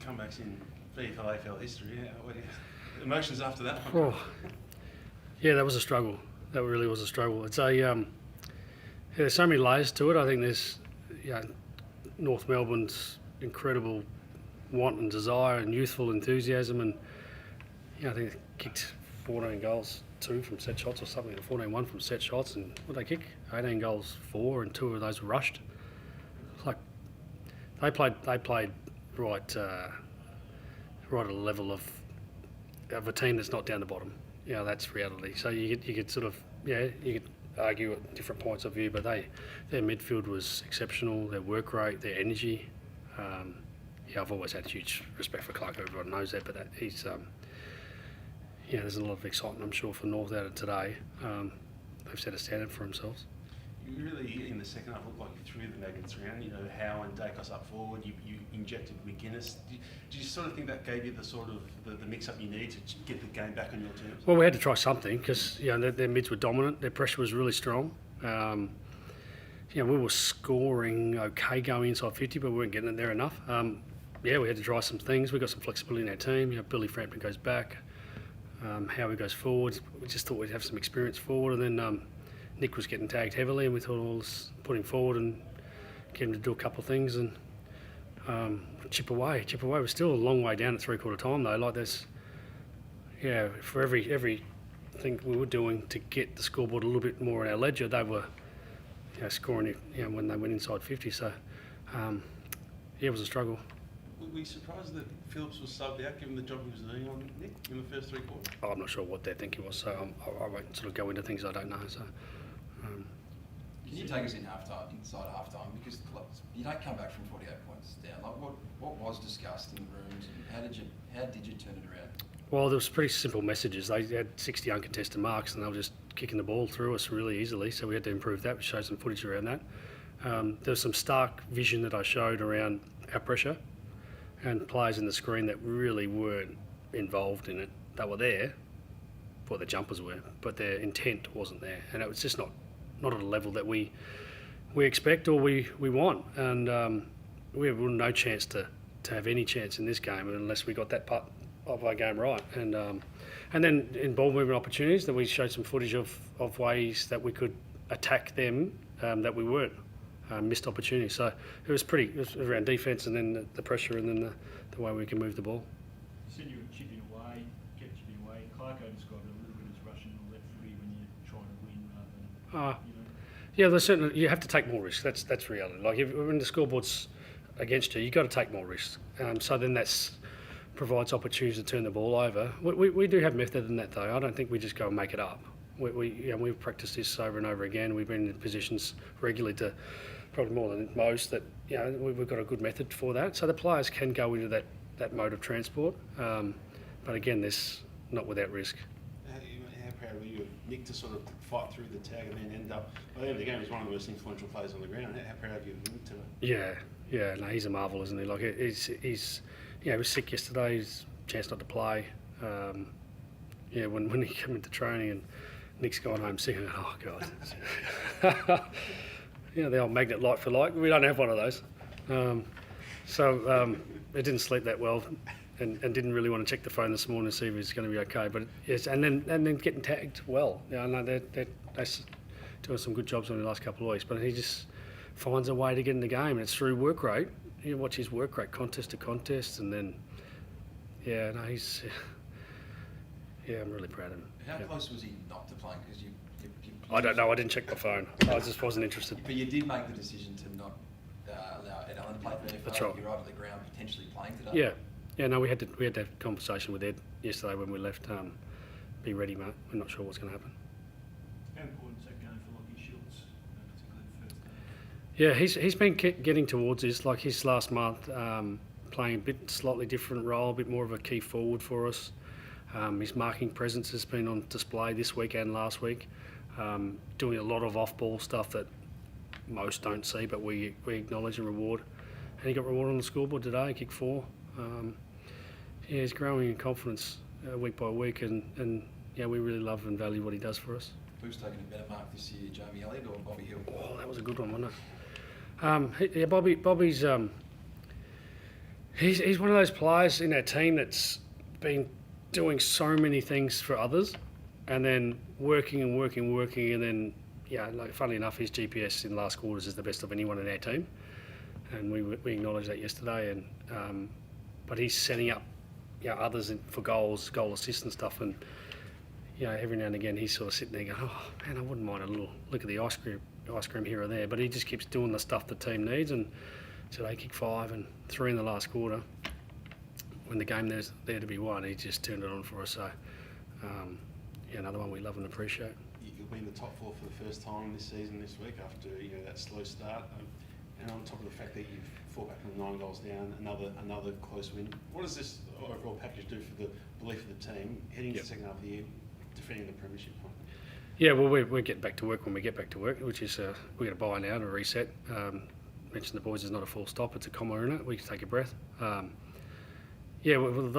comebacks in VFL AFL history. What are your emotions after that one? Oh, yeah, that was a struggle. That really was a struggle. It's there's so many layers to it. I think there's North Melbourne's incredible want and desire and youthful enthusiasm, and I think they kicked 14 goals, 2 from set shots or something, 14-1 from set shots, and what they kick? 18 goals, 4, and 2 of those were rushed. Like they played right at a level of a team that's not down the bottom. That's reality. So you could sort of you could argue at different points of view, but their midfield was exceptional. Their work rate, their energy. I've always had huge respect for Clark. Everyone knows that, but he's there's a lot of excitement, I'm sure, for North out of today. They've set a standard for themselves. You really, in the second half, looked like you threw the magnets around. Howe and Dacos up forward. You injected McGuinness. Do you sort of think that gave you the sort of the mix-up you need to get the game back on your terms? Well, we had to try something because their mids were dominant. Their pressure was really strong. We were scoring okay going inside 50, but we weren't getting it there enough. We had to try some things. We got some flexibility in our team. Billy Frampton goes back. Howie goes forward. We just thought we'd have some experience forward, and then Nick was getting tagged heavily, and we thought, well, let's put him forward and get him to do a couple of things and chip away. We're still a long way down at three-quarter time, though. Like there's, for every thing we were doing to get the scoreboard a little bit more in our ledger, they were scoring it when they went inside 50. So, it was a struggle. Were you surprised that Phillips was subbed out, given the job he was doing on Nick in the first 3 quarters? I'm not sure what their thinking was, so I won't sort of go into things I don't know. So, can you take us inside half time, because you don't come back from 48 points down. Like what was discussed in the rooms, and how did you turn it around? Well, there was pretty simple messages. They had 60 uncontested marks, and they were just kicking the ball through us really easily. So we had to improve that. We showed some footage around that. There was some stark vision that I showed around our pressure, and players in the screen that really weren't involved in it. They were there, well, the jumpers were, but their intent wasn't there, and it was just not at a level that we expect or we want. And we have no chance to have any chance in this game unless we got that part of our game right. And then in ball movement opportunities, that we showed some footage of ways that we could attack them that we weren't. Missed opportunities. So it was around defence, and then the pressure, and then the way we can move the ball. You said you were chipping away, kept chipping away. Clarko described it a little bit as rushing on left footy when you're trying to win rather than, Yeah, there's certainly, you have to take more risks. That's reality. Like when the scoreboard's against you, you've got to take more risks. So then provides opportunities to turn the ball over. We do have method in that, though. I don't think we just go and make it up. We've practiced this over and over again. We've been in positions regularly to, probably more than most, that we've got a good method for that. So the players can go into that mode of transport, but again, this not without risk. How proud were you of Nick to sort of fight through the tag and then end up, by the end of the game, he's one of the most influential players on the ground. How proud of you of him today? No, he's a marvel, isn't he? Like he's he was sick yesterday. He's a chance not to play. When he came into training and Nick's gone home sick, oh God. The old magnet like for like. We don't have one of those. It didn't sleep that well, and didn't really want to check the phone this morning to see if he was going to be okay. But yes, and then getting tagged well. I know they're doing some good jobs on the last couple of weeks, but he just finds a way to get in the game, and it's through work rate. You watch his work rate contest to contest, and then he's. I'm really proud of him. How close was he not to playing? Because I don't know. I didn't check my phone. I just wasn't interested. But you did make the decision to not allow Ed Allen to play for NFL. That's right. You're over the ground potentially playing today. No, we had to have a conversation with Ed yesterday when we left. Be ready, mate. We're not sure what's going to happen. how important is that game for Lockie Schultz, particularly the first game? He's been getting towards this. Like his last month, playing a bit slightly different role, a bit more of a key forward for us. His marking presence has been on display this week and last week, doing a lot of off-ball stuff that most don't see, but we acknowledge and reward. And he got rewarded on the scoreboard today, kicked 4. He's growing in confidence week by week, and we really love and value what he does for us. Who's taken a better mark this year, Jamie Elliott or Bobby Hill? Oh, that was a good one, wasn't it? Bobby's He's one of those players in our team that's been doing so many things for others, and then working, and then funnily enough, his GPS in last quarters is the best of anyone in our team, and we acknowledged that yesterday. And but he's setting up others for goals, goal assists and stuff, and every now and again he's sort of sitting there going, oh man, I wouldn't mind a little lick of the ice cream here or there, but he just keeps doing the stuff the team needs. And so they kicked 5 and 3 in the last quarter when the game there's there to be won. He just turned it on for us. So another one we love and appreciate. You'll be in the top 4 for the first time this season this week after that slow start, and on top of the fact that you've fought back from 9 goals down, another close win. What does this overall package do for the belief of the team heading into the second half of the year, defending the premiership? Yeah, well, we get back to work when we get back to work, which is we're going to buy now to reset. Mentioned the boys is not a full stop; it's a comma in it. We can take a breath. The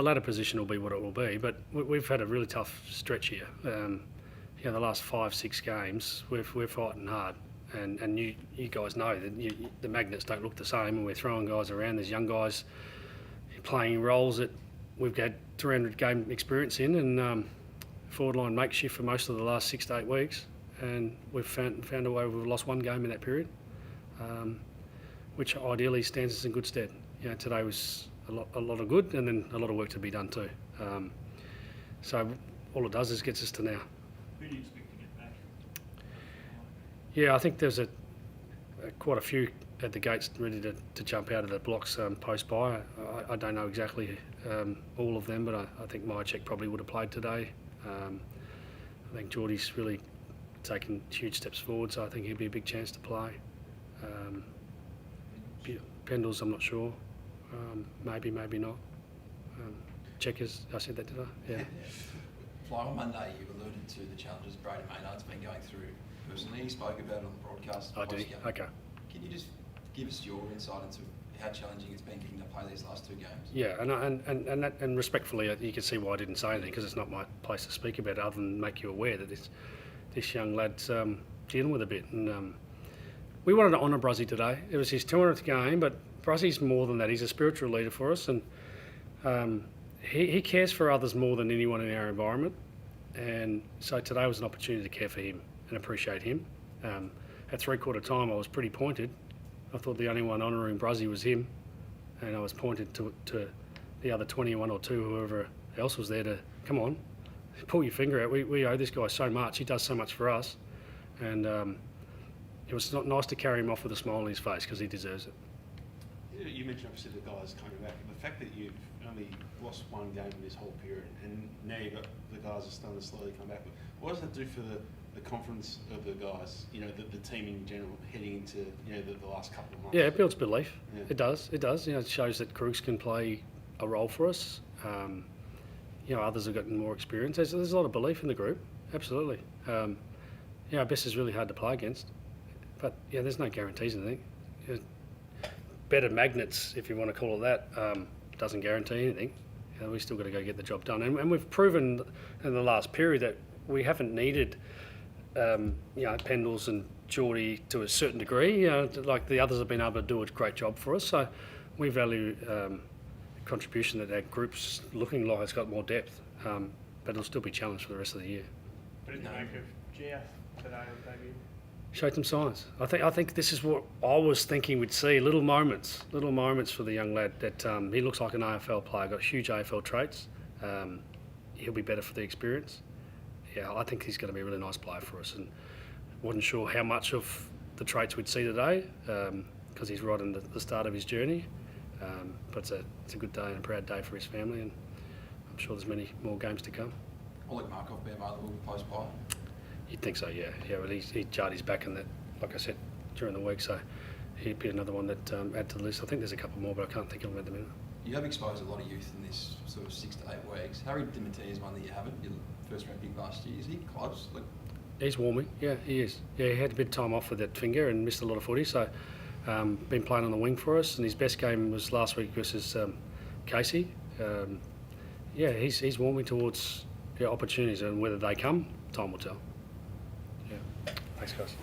ladder position will be what it will be, but we've had a really tough stretch here. The last 5-6 games, we're fighting hard, and you guys know that the magnets don't look the same, and we're throwing guys around. There's young guys playing roles that we've had 300 game experience in, and forward line makeshift for most of the last 6 to 8 weeks, and we've found a way. We've lost 1 game in that period, which ideally stands us in good stead. Today was a lot of good, and then a lot of work to be done too. So all it does is gets us to now. Who do you expect to get back? Yeah, I think there's quite a few at the gates ready to jump out of the blocks post-buy. I don't know exactly all of them, but I think Myercheck probably would have played today. I think Geordie's really taken huge steps forward, so I think he'll be a big chance to play. Pendles, I'm not sure. Maybe not. Checkers, I said that, did I? Yeah. Fly, on Monday you alluded to the challenges Brady Maynard's been going through personally. He spoke about it on the broadcast. I did. Okay. Can you just give us your insight into how challenging it's been getting to play these last 2 games? Yeah, and respectfully, you can see why I didn't say anything, because it's not my place to speak about it, other than make you aware that this young lad's dealing with a bit. And we wanted to honour Bruzzy today. It was his 200th game, but Bruzzy's more than that. He's a spiritual leader for us, and he cares for others more than anyone in our environment. And so today was an opportunity to care for him and appreciate him. At 3/4 time, I was pretty pointed. I thought the only one honouring Bruzzy was him, and I was pointed to the other 21 or 2, whoever else was there, to come on, pull your finger out. We owe this guy so much. He does so much for us, and it was not nice to carry him off with a smile on his face, because he deserves it. You mentioned obviously the guys coming back. The fact that you've only lost 1 game in this whole period, and now you've got the guys are starting to slowly come back. What does that do for the confidence of the guys? The team in general heading into the last couple of months. Yeah, it builds belief. Yeah. It does. It shows that Crooks can play a role for us. Others have gotten more experience. There's a lot of belief in the group. Absolutely. Best is really hard to play against, but there's no guarantees. I think. Better magnets, if you want to call it that, doesn't guarantee anything. We still got to go get the job done, and we've proven in the last period that we haven't needed, Pendles and Geordie to a certain degree. Like the others have been able to do a great job for us. So we value contribution that our group's looking like it's got more depth, but it'll still be challenged for the rest of the year. What did you make of Geoff today on debut? Showed some signs. I think this is what I was thinking we'd see, little moments for the young lad, that he looks like an AFL player, got huge AFL traits. He'll be better for the experience. Yeah, I think he's going to be a really nice player for us, and wasn't sure how much of the traits we'd see today, because he's right in the start of his journey. But it's a good day and a proud day for his family, and I'm sure there's many more games to come. Will Luke Markov be available post-buy? You'd think so, yeah. Well, he jarred his back in that, like I said, during the week, so he'd be another one that add to the list. I think there's a couple more, but I can't think of them at the minute. You have exposed a lot of youth in this sort of 6 to 8 weeks. Harry Dimity is one that you haven't. Your first round pick last year. Is he close? He's warming, yeah, he is. Yeah, he had a bit of time off with that finger and missed a lot of footy, so been playing on the wing for us, and his best game was last week versus Casey. He's warming towards opportunities, and whether they come, time will tell. Yeah. Thanks, guys.